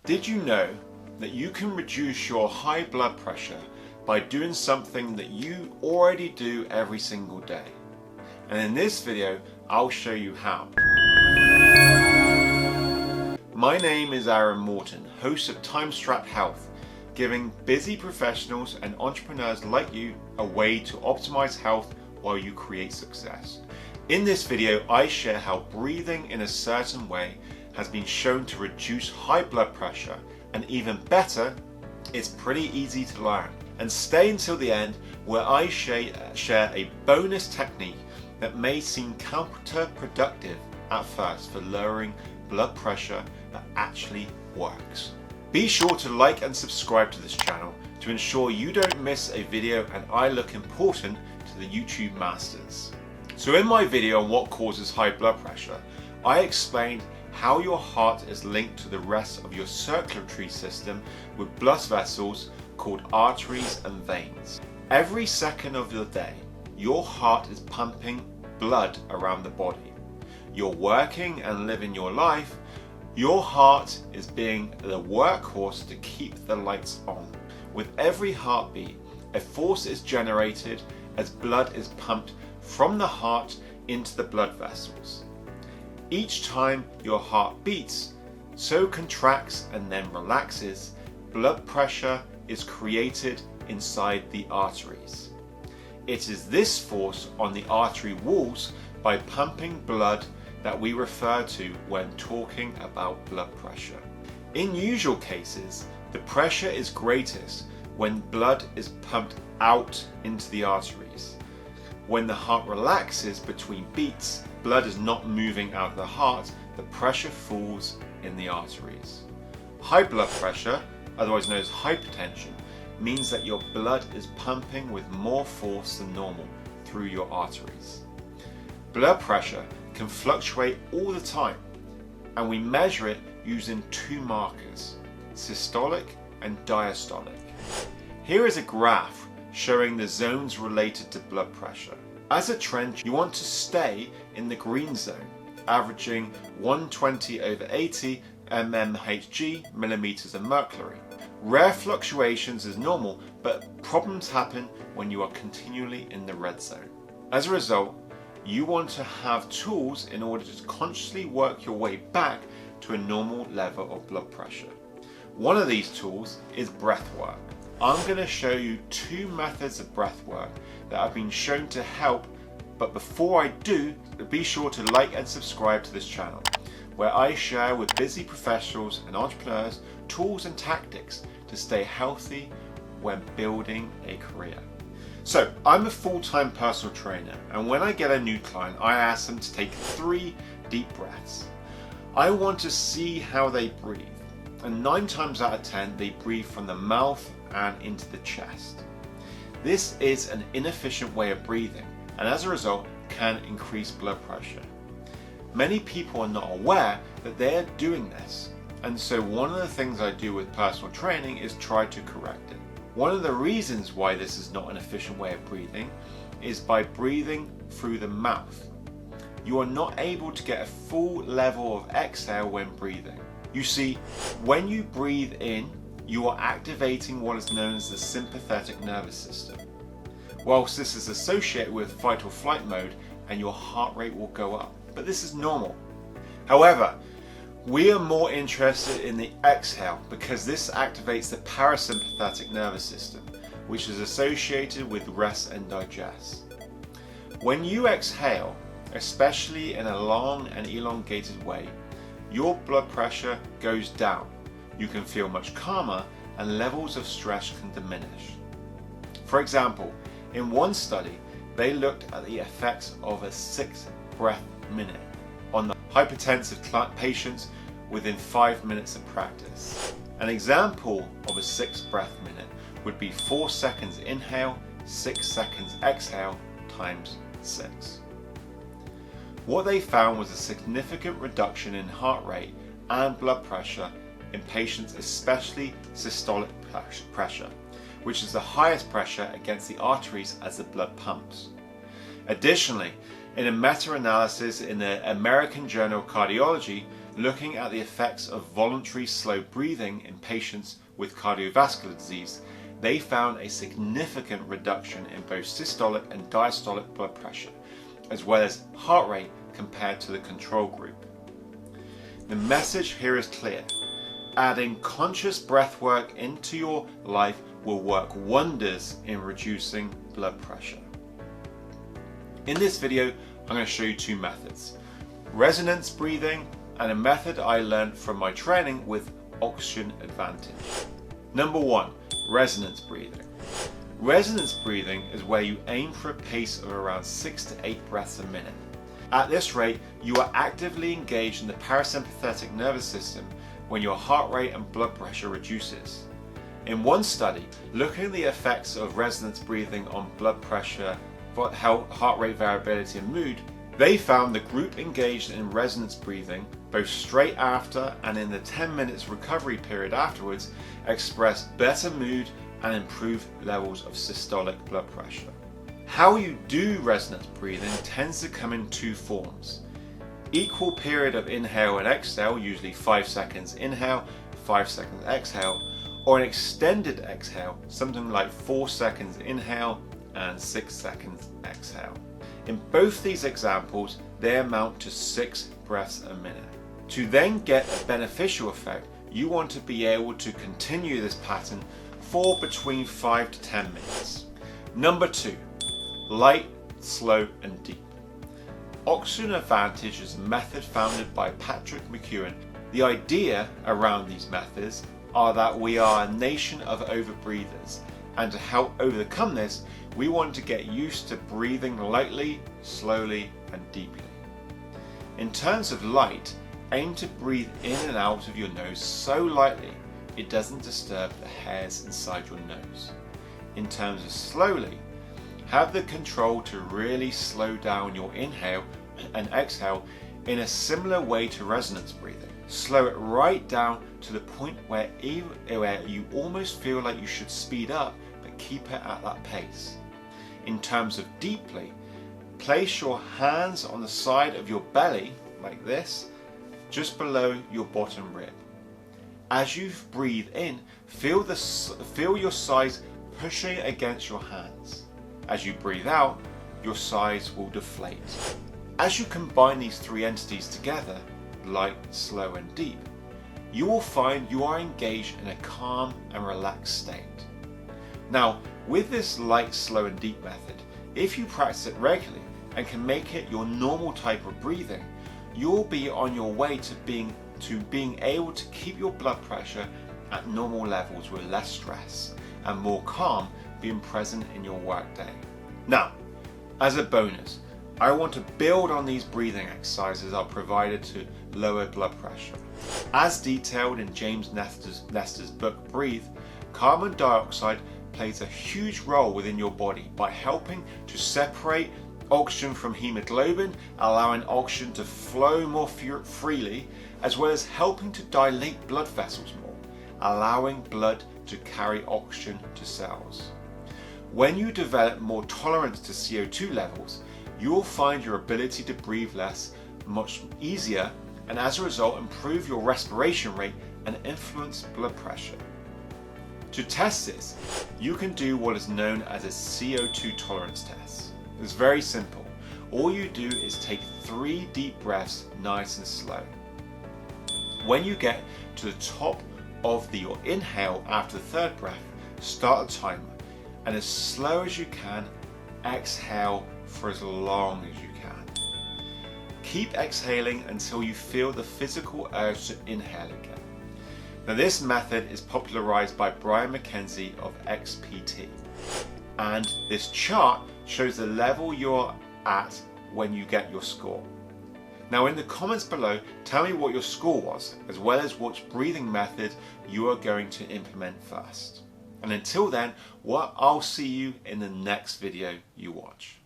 Did you know that you can reduce your high blood pressure by doing something that you already do every single day? And in this video, I'll show you how. My name is Aaron Morton, host of Time Strapped Health, giving busy professionals and entrepreneurs like you a way to optimize health while you create success. In this video, I share how breathing in a certain way has been shown to reduce high blood pressure, and even better, it's pretty easy to learn. And stay until the end, where I share a bonus technique that may seem counterproductive at first for lowering blood pressure that actually works. Be sure to like and subscribe to this channel to ensure you don't miss a video and I look important to the YouTube masters. So in my video on what causes high blood pressure, I explained how your heart is linked to the rest of your circulatory system with blood vessels called arteries and veins. Every second of the day, your heart is pumping blood around the body. You're working and living your life, your heart is being the workhorse to keep the lights on. With every heartbeat, a force is generated as blood is pumped from the heart into the blood vessels. Each time your heart beats, so contracts and then relaxes, blood pressure is created inside the arteries. It is this force on the artery walls by pumping blood that we refer to when talking about blood pressure. In usual cases, the pressure is greatest when blood is pumped out into the arteries. When the heart relaxes between beats, blood is not moving out of the heart, the pressure falls in the arteries. High blood pressure, otherwise known as hypertension, means that your blood is pumping with more force than normal through your arteries. Blood pressure can fluctuate all the time, and we measure it using two markers, systolic and diastolic. Here is a graph showing the zones related to blood pressure. As a trend, you want to stay in the green zone, averaging 120/80 mmHg, millimeters of mercury. Rare fluctuations is normal, but problems happen when you are continually in the red zone. As a result, you want to have tools in order to consciously work your way back to a normal level of blood pressure. One of these tools is breath work. I'm going to show you two methods of breath work that have been shown to help, but before I do, be sure to like and subscribe to this channel, where I share with busy professionals and entrepreneurs tools and tactics to stay healthy when building a career. So, I'm a full-time personal trainer, and when I get a new client, I ask them to take 3 deep breaths. I want to see how they breathe, and 9 times out of 10, they breathe from the mouth and into the chest. This is an inefficient way of breathing, and as a result can increase blood pressure. Many people are not aware that they are doing this, and so one of the things I do with personal training is try to correct it. One of the reasons why this is not an efficient way of breathing is by breathing through the mouth. You are not able to get a full level of exhale when breathing. You see, when you breathe in, you are activating what is known as the sympathetic nervous system. Whilst this is associated with fight or flight mode, and your heart rate will go up, but this is normal. However, we are more interested in the exhale because this activates the parasympathetic nervous system, which is associated with rest and digest. When you exhale, especially in a long and elongated way, your blood pressure goes down. You can feel much calmer and levels of stress can diminish. For example, in one study, they looked at the effects of a 6 breath minute on the hypertensive patients within 5 minutes of practice. An example of a 6 breath minute would be 4 seconds inhale, 6 seconds exhale times 6. What they found was a significant reduction in heart rate and blood pressure in patients, especially systolic pressure, which is the highest pressure against the arteries as the blood pumps. Additionally, in a meta-analysis in the American Journal of Cardiology, looking at the effects of voluntary slow breathing in patients with cardiovascular disease, they found a significant reduction in both systolic and diastolic blood pressure, as well as heart rate compared to the control group. The message here is clear. Adding conscious breath work into your life will work wonders in reducing blood pressure. In this video, I'm going to show you two methods: resonance breathing and a method I learned from my training with Oxygen Advantage. Number 1, resonance breathing. Resonance breathing is where you aim for a pace of around 6 to 8 breaths a minute. At this rate, you are actively engaged in the parasympathetic nervous system when your heart rate and blood pressure reduces. In one study, looking at the effects of resonance breathing on blood pressure, heart rate variability and mood, they found the group engaged in resonance breathing, both straight after and in the 10 minutes recovery period afterwards, expressed better mood and improved levels of systolic blood pressure. How you do resonance breathing tends to come in two forms: equal period of inhale and exhale, usually 5 seconds inhale, 5 seconds exhale, or an extended exhale, something like 4 seconds inhale and 6 seconds exhale. In both these examples, they amount to 6 breaths a minute. To then get a beneficial effect, you want to be able to continue this pattern for between 5 to 10 minutes. Number 2, light, slow and deep. Oxygen Advantage is a method founded by Patrick McEwen. The idea around these methods are that we are a nation of overbreathers, and to help overcome this, we want to get used to breathing lightly, slowly and deeply. In terms of light, aim to breathe in and out of your nose so lightly it doesn't disturb the hairs inside your nose. In terms of slowly, have the control to really slow down your inhale and exhale in a similar way to resonance breathing. Slow it right down to the point where you almost feel like you should speed up, but keep it at that pace. In terms of deeply, place your hands on the side of your belly, like this, just below your bottom rib. As you breathe in, feel your sides pushing against your hands. As you breathe out, your sides will deflate. As you combine these three entities together, light, slow and deep, you will find you are engaged in a calm and relaxed state. Now, with this light, slow and deep method, if you practice it regularly and can make it your normal type of breathing, you'll be on your way to being able to keep your blood pressure at normal levels with less stress and more calm being present in your workday. Now, as a bonus, I want to build on these breathing exercises I've provided to lower blood pressure. As detailed in James Nestor's book Breathe, carbon dioxide plays a huge role within your body by helping to separate oxygen from hemoglobin, allowing oxygen to flow more freely, as well as helping to dilate blood vessels more, allowing blood to carry oxygen to cells. When you develop more tolerance to CO2 levels, you will find your ability to breathe less much easier, and as a result improve your respiration rate and influence blood pressure. To test this, you can do what is known as a CO2 tolerance test. It's very simple. All you do is take 3 deep breaths nice and slow. When you get to the top of your inhale after the 3rd breath, start a timer, and as slow as you can, exhale for as long as you can. Keep exhaling until you feel the physical urge to inhale again. Now, this method is popularized by Brian McKenzie of XPT, and this chart shows the level you're at when you get your score. Now, in the comments below, tell me what your score was, as well as which breathing method you are going to implement first. And until then, I'll see you in the next video you watch.